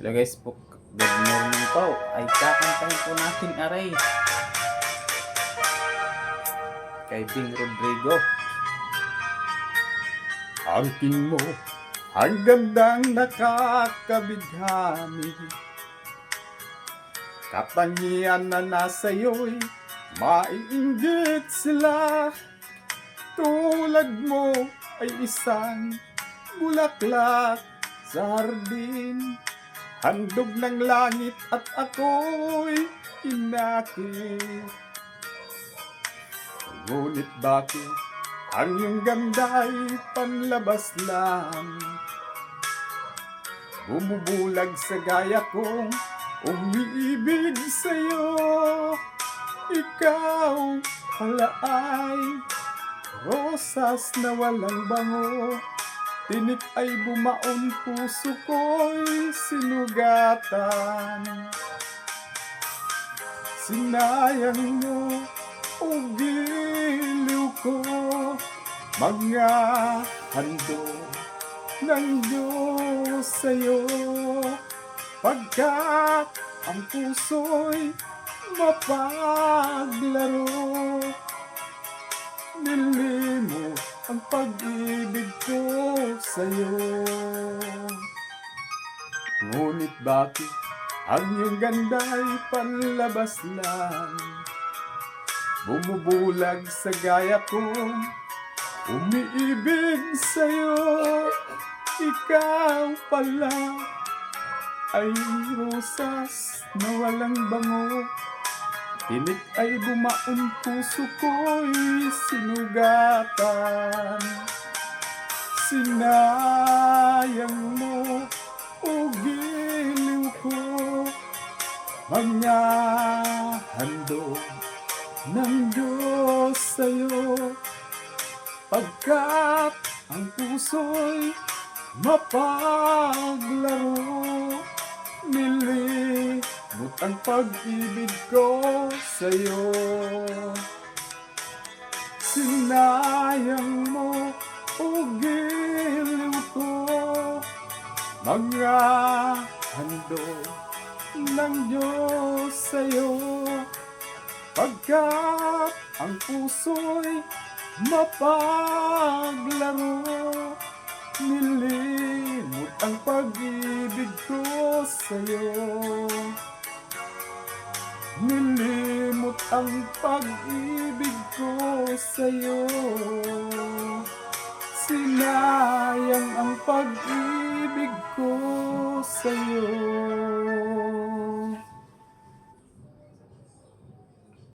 Hello guys po, good morning po. Ay kakantahin po natin aray kay Bing Rodrigo. Angkin mo, ang gandang nakakabigami. Katangian na nasa'yo'y maiinggit sila. Tulad mo ay isang bulaklak sa hardin. Handog ng langit at ako'y inakit. Ngunit bakit ang iyong ganda'y panlabas lang? Bumubulag sa gaya kong umiibig sa'yo. Ikaw pala ay rosas na walang bango. Tinik ay bumaon, puso ko'y sinugatan. Sinayang mo, o giliw ko, mga handog ng Diyos sa'yo. Pagkat ang puso'y mapaglaro, nilimot ang pag-ibig ko sa'yo. Ngunit bakit ang iyong ganda'y panlabas lang? Bumubulag sa gaya kong umiibig sa'yo. Ikaw pala ay rosas na walang bango. Tinik ay bumaon, puso ko'y sinugatan. Sinayang mo, o giliw ko, mga handog ng Diyos sa'yo. Pagkat ang puso'y mapaglaro, nilimot ang pag-ibig ko sa'yo. Sinayang mo, o giliw ko, mga handog ng Diyos sa'yo. Pagkat ang puso'y mapaglaro, nilimot ang pag-ibig ko sa'yo. Nilimot ang pag-ibig ko sa'yo. Sinayang ang pag-ibig ko sa'yo.